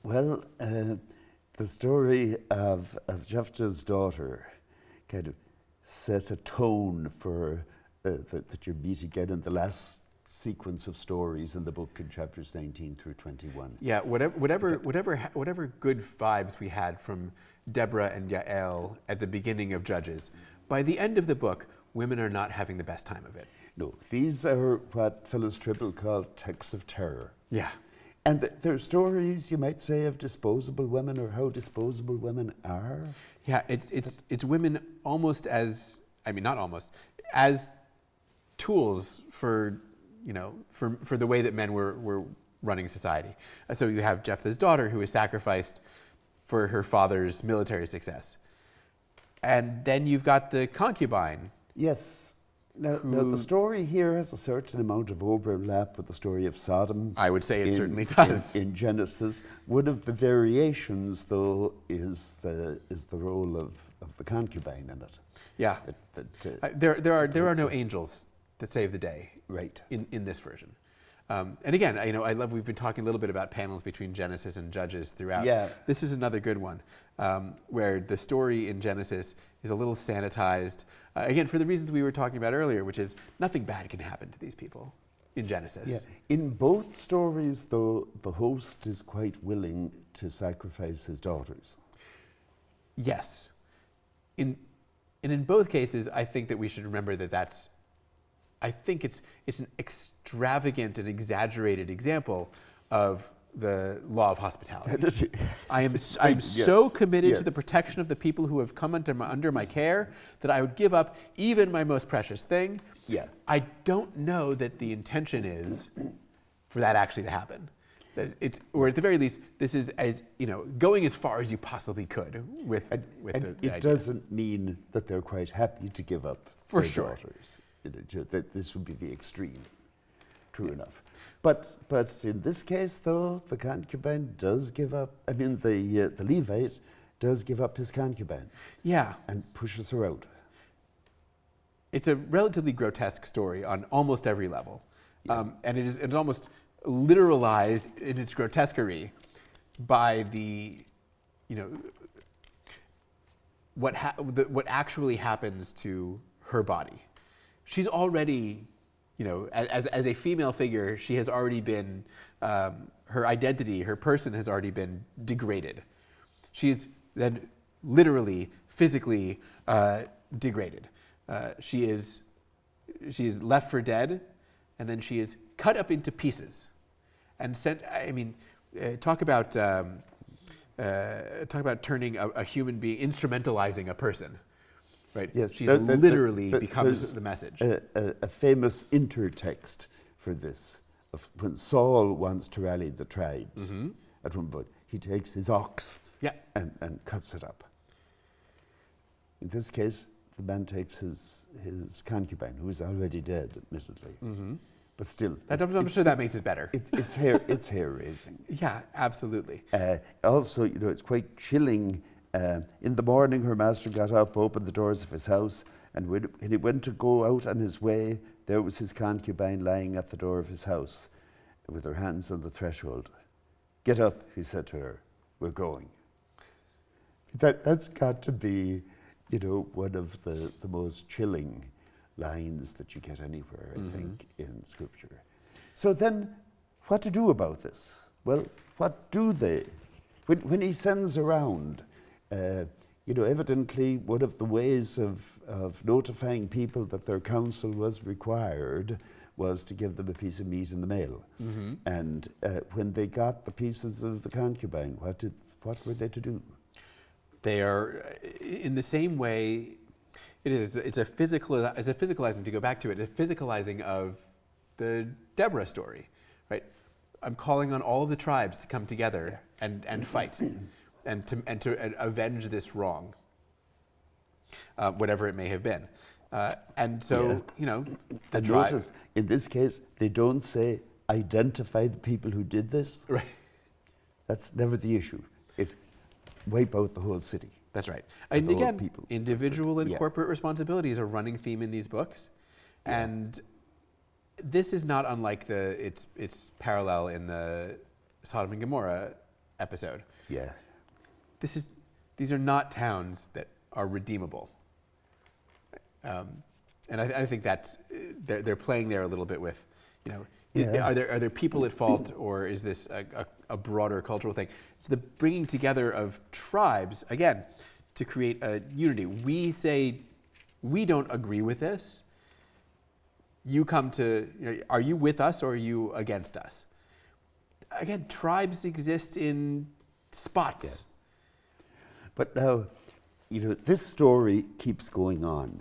Well, the story of Jephthah's daughter kind of set a tone for that you meet again in the last sequence of stories in the book in chapters 19 through 21. Yeah, whatever good vibes we had from Deborah and Yael at the beginning of Judges, by the end of the book, women are not having the best time of it. No, these are what Phyllis Trible called texts of terror. Yeah. And they're stories, you might say, of disposable women or how disposable women are. Yeah, it's women almost as, not almost, as tools for the way that men were running society. So you have Jephthah's daughter who is sacrificed for her father's military success. And then you've got the concubine. Yes. Now, the story here has a certain amount of overlap with the story of Sodom. I would say it certainly does. In Genesis. One of the variations, though, is the role of the concubine in it. Yeah. There are no angels that save the day. Right. In this version. And again, I love, we've been talking a little bit about panels between Genesis and Judges throughout. Yeah. This is another good one, where the story in Genesis is a little sanitized. Again, for the reasons we were talking about earlier, which is nothing bad can happen to these people in Genesis. Yeah. In both stories, though, the host is quite willing to sacrifice his daughters. Yes. And in both cases, I think that we should remember that I think it's an extravagant and exaggerated example of the law of hospitality. I'm so committed to the protection of the people who have come under my care that I would give up even my most precious thing. Yeah. I don't know that the intention is for that actually to happen. That or at the very least, this is going as far as you possibly could with the idea. It doesn't mean that they're quite happy to give up for their sure. daughters. That this would be the extreme. True enough. But in this case, though, the concubine does give up. The Levite does give up his concubine. Yeah. And pushes her out. It's a relatively grotesque story on almost every level, and it's almost literalized in its grotesquerie by what actually happens to her body. She's already, as a female figure, she has already been, her identity, her person has already been degraded. She's then literally, physically degraded. She is left for dead, and then she is cut up into pieces and sent. Talk about turning a human being, instrumentalizing a person. Right. Yes, she literally becomes the message. A famous intertext for this, of when Saul wants to rally the tribes, at one point, he takes his ox and cuts it up. In this case, the man takes his concubine, who is already dead, admittedly. But still. I'm sure that makes it better. It's hair raising. Yeah, absolutely. Also, it's quite chilling. In the morning, her master got up, opened the doors of his house, and when he went to go out on his way, there was his concubine lying at the door of his house with her hands on the threshold. "Get up," he said to her, "we're going." That's got to be, one of the most chilling lines that you get anywhere, I think, in Scripture. So then, what to do about this? Well, what do they? When he sends around, evidently one of the ways of notifying people that their counsel was required was to give them a piece of meat in the mail. And when they got the pieces of the concubine, what were they to do? They are, in the same way, it's a physicalizing, to go back to it, a physicalizing of the Deborah story, right? I'm calling on all of the tribes to come together and fight. And to avenge this wrong, whatever it may have been. And so, the tribe. Notice, in this case, they don't say, identify the people who did this. Right. That's never the issue. It's wipe out the whole city. That's right. And again, people. Individual and corporate responsibility is a running theme in these books. Yeah. And this is not unlike its parallel in the Sodom and Gomorrah episode. Yeah. These are not towns that are redeemable. And I think that's they're playing there a little bit with, Yeah. are there people at fault, or is this a broader cultural thing? It's the bringing together of tribes again to create a unity. We say we don't agree with this. You come to, are you with us or are you against us? Again, tribes exist in spots. Yeah. But now, this story keeps going on.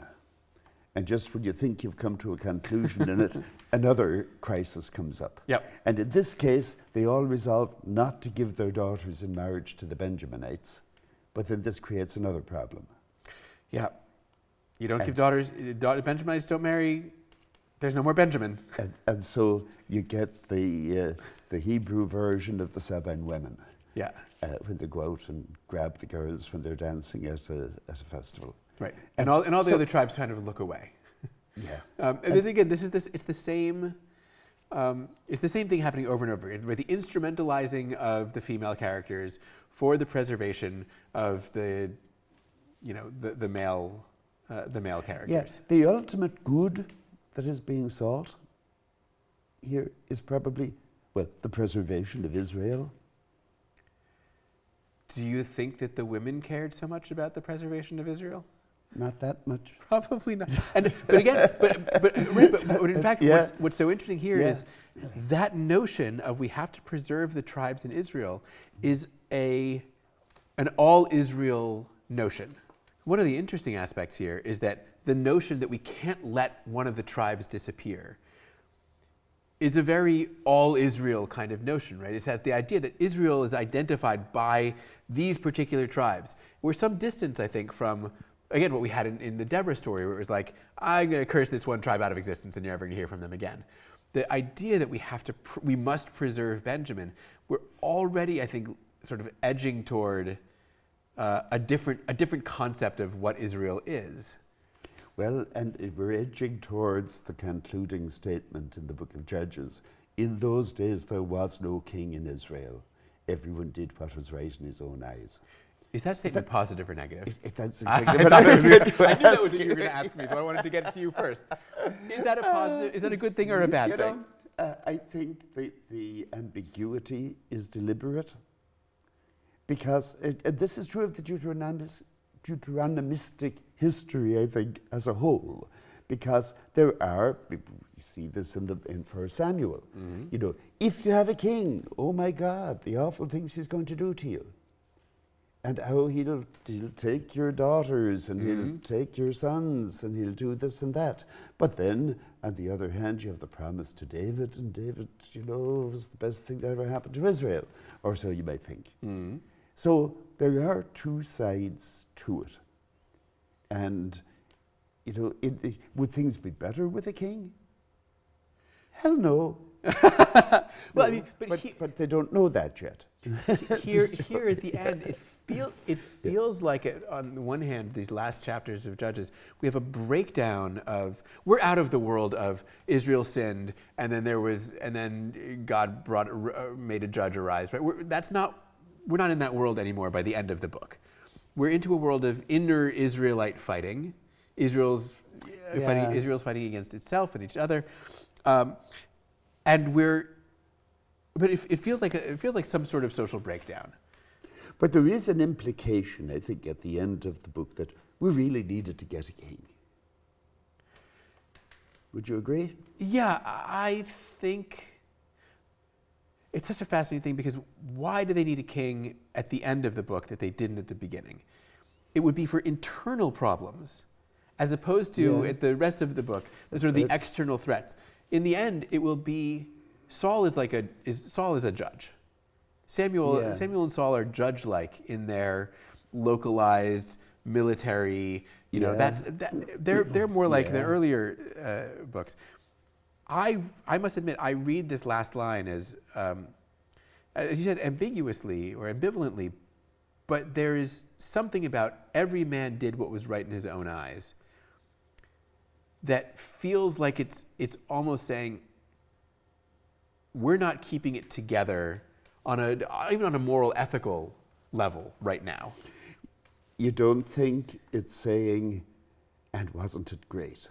And just when you think you've come to a conclusion in it, another crisis comes up. Yep. And in this case, they all resolve not to give their daughters in marriage to the Benjaminites. But then this creates another problem. Yeah. You don't give daughters, Benjaminites don't marry, there's no more Benjamin. And so you get the Hebrew version of the Sabine women. Yeah. When they go out and grab the girls when they're dancing at a festival. Right. And all the other tribes kind of look away. Yeah. And then again, it's the same thing happening over and over again, where the instrumentalizing of the female characters for the preservation of the male characters. Yes, the ultimate good that is being sought here is probably, the preservation of Israel. Do you think that the women cared so much about the preservation of Israel? Not that much. Probably not. But in fact, Yeah. what's so interesting here Yeah. is that notion of we have to preserve the tribes in Israel is an all Israel notion. One of the interesting aspects here is that the notion that we can't let one of the tribes disappear is a very all Israel kind of notion, right? It's that the idea that Israel is identified by these particular tribes. We're some distance, I think, from, again, what we had in the Deborah story, where it was like, I'm going to curse this one tribe out of existence and you're never going to hear from them again. The idea that we must preserve Benjamin, we're already, I think, sort of edging toward a different concept of what Israel is. Well, and we're edging towards the concluding statement in the book of Judges. In those days there was no king in Israel. Everyone did what was right in his own eyes. Is that statement positive or negative? That's I exactly what I was going to I knew that was ask what you were going to ask me, so I wanted to get it to you first. Is that a positive? Is that a good thing or a bad thing? I think the ambiguity is deliberate, because this is true of the Deuteronomistic history, I think, as a whole, because we see this in 1 Samuel. Mm-hmm. If you have a king, oh my God, the awful things he's going to do to you. And how he'll take your daughters and he'll take your sons and he'll do this and that. But then, on the other hand, you have the promise to David, and David, was the best thing that ever happened to Israel, or so you might think. Mm-hmm. So there are two sides to it. And, would things be better with a king? Hell no. Well, but they don't know that yet. Here at the end, it feels like on the one hand, these last chapters of Judges, we have a breakdown of, we're out of the world of Israel sinned, and then God made a judge arise. Right? We're not in that world anymore by the end of the book. We're into a world of inner Israelite fighting. Israel's fighting against itself and each other, but it feels like some sort of social breakdown. But there is an implication, I think, at the end of the book that we really needed to get a king. Would you agree? Yeah, I think it's such a fascinating thing, because why do they need a king at the end of the book that they didn't at the beginning? It would be for internal problems, as opposed to at the rest of the book, the external threats. In the end, it will be Saul is a judge. Samuel and Saul are judge-like in their localized military. They're more like the earlier books. I must admit, I read this last line as you said, ambiguously or ambivalently, but there is something about every man did what was right in his own eyes that feels like it's almost saying, we're not keeping it together even on a moral, ethical level right now. You don't think it's saying, and wasn't it great?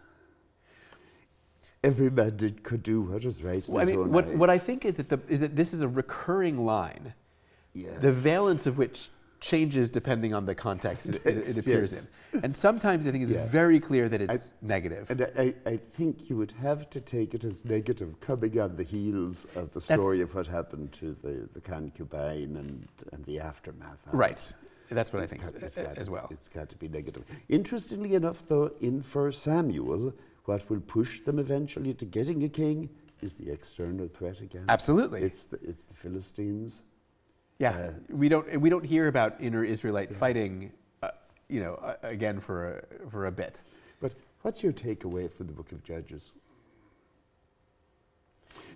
Every man could do what is right in his own eyes. What I think is that this is a recurring line, the valence of which changes depending on the context it appears in. And sometimes I think it's very clear that it's negative. And I think you would have to take it as negative coming on the heels of the story of what happened to the concubine and the aftermath. Right. That's what I think as well. It's got to be negative. Interestingly enough, though, in 1 Samuel, what will push them eventually to getting a king is the external threat again. Absolutely. It's the Philistines. Yeah, we don't hear about inner Israelite fighting, again for a bit. But what's your takeaway from the Book of Judges?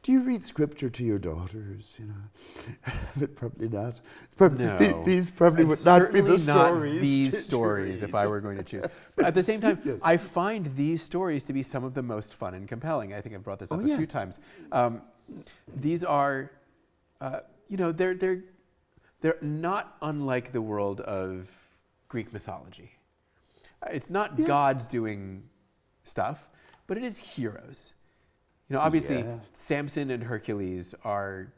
Do you read scripture to your daughters? But probably not. No, these probably would not be the stories. Not these stories, if I were going to choose. But at the same time, I find these stories to be some of the most fun and compelling. I think I've brought this up a few times. These are, they're not unlike the world of Greek mythology. It's not gods doing stuff, but it is heroes. Obviously, Samson and Hercules are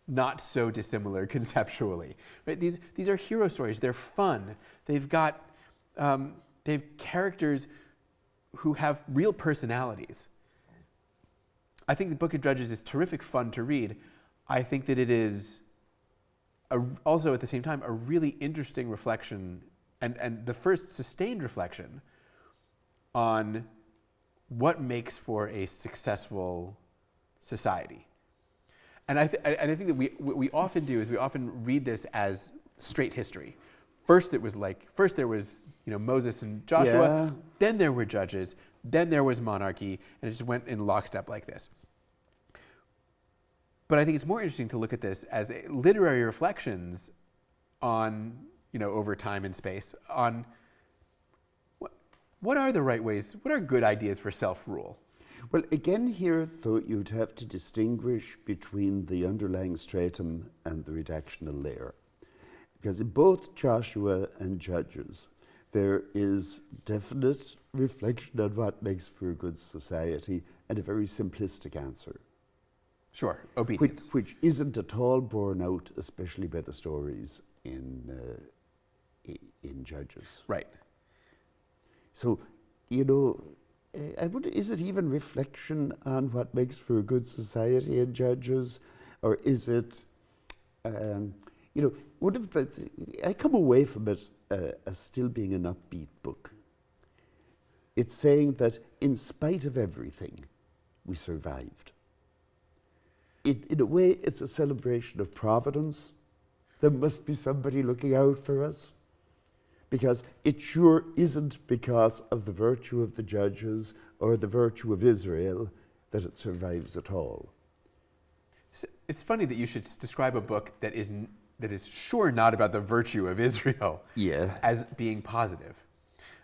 not so dissimilar conceptually. Right? These are hero stories. They're fun. They've characters who have real personalities. I think the Book of Judges is terrific fun to read. I think that it is also at the same time a really interesting reflection and the first sustained reflection on what makes for a successful society. And I think that what we often do is we often read this as straight history. First there was Moses and Joshua, then there were judges, then there was monarchy, and it just went in lockstep like this. But I think it's more interesting to look at this as literary reflections on, over time and space, on what are the right ways, what are good ideas for self-rule? Well, again here, though, you'd have to distinguish between the underlying stratum and the redactional layer. Because in both Joshua and Judges, there is definite reflection on what makes for a good society and a very simplistic answer. Sure, obedience. Which isn't at all borne out, especially by the stories in Judges. Right. So, I wonder, is it even reflection on what makes for a good society in Judges? Or is it, one of I come away from it as still being an upbeat book. It's saying that in spite of everything, we survived. In a way, it's a celebration of providence. There must be somebody looking out for us. Because it sure isn't because of the virtue of the judges or the virtue of Israel that it survives at all. It's funny that you should describe a book that is sure not about the virtue of Israel as being positive.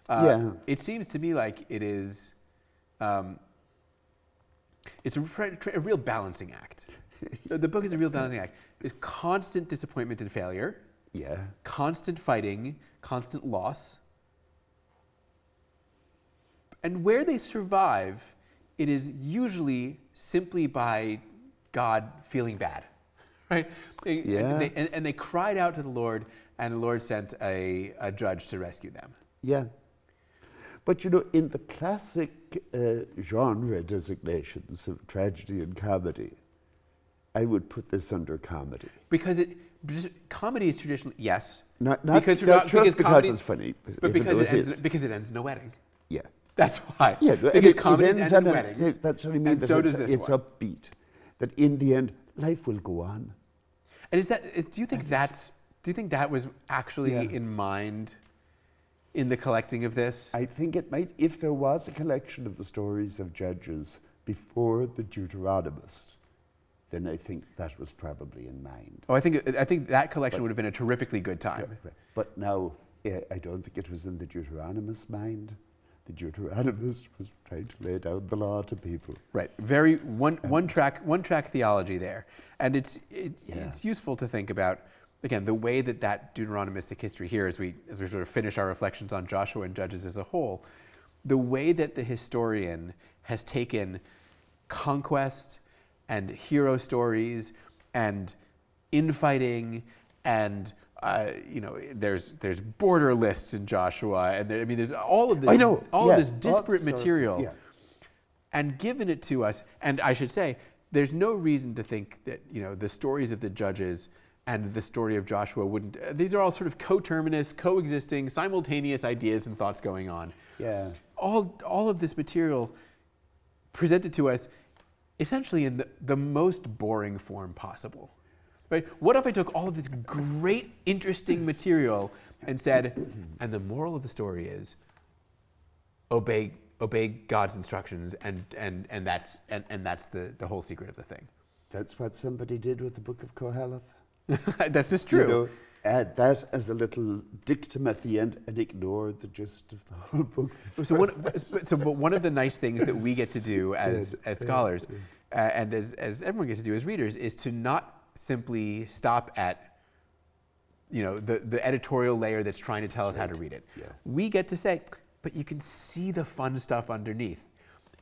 It seems to me like it is. It's a real balancing act. The book is a real balancing act. It's constant disappointment and failure. Yeah. Constant fighting, constant loss. And where they survive, it is usually simply by God feeling bad, right? Yeah. And they cried out to the Lord, and the Lord sent a judge to rescue them. Yeah. But in the classic genre designations of tragedy and comedy, I would put this under comedy. Because comedy is traditionally, yes. Not because it's funny. But because it ends in a wedding. Yeah. That's why. Yeah, because comedies end in weddings. That's what I mean. And so does this one. It's upbeat. That in the end, life will go on. And do you think that was actually in mind in the collecting of this? I think it might, if there was a collection of the stories of Judges before the Deuteronomist, then I think that was probably in mind. Oh, I think that collection would have been a terrifically good time. But now, I don't think it was in the Deuteronomist mind. the Deuteronomist was trying to lay down the law to people. Right. Very one track theology there, and it's useful to think about again the way that Deuteronomistic history here, as we sort of finish our reflections on Joshua and Judges as a whole, the way that the historian has taken conquest and hero stories and infighting and there's border lists in Joshua, and there's all of this, of this disparate material, and given it to us. And I should say, there's no reason to think that the stories of the judges and the story of Joshua wouldn't. These are all sort of coterminous, coexisting, simultaneous ideas and thoughts going on. Yeah. All of this material presented to us, essentially in the most boring form possible. Right? What if I took all of this great, interesting material and said, and the moral of the story is, obey God's instructions, and that's the whole secret of the thing. That's what somebody did with the Book of Koheleth. That's just true. Add that as a little dictum at the end and ignore the gist of the whole book. But one of the nice things that we get to do as scholars, and as everyone gets to do as readers, is to not simply stop at the editorial layer that's trying to tell us how to read it. Yeah. We get to say, but you can see the fun stuff underneath,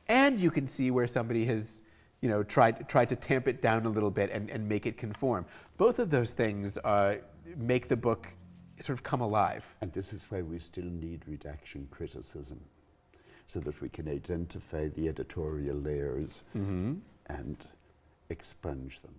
and you can see where somebody has tried to tamp it down a little bit and make it conform. Both of those things make the book sort of come alive. And this is why we still need redaction criticism, so that we can identify the editorial layers and expunge them.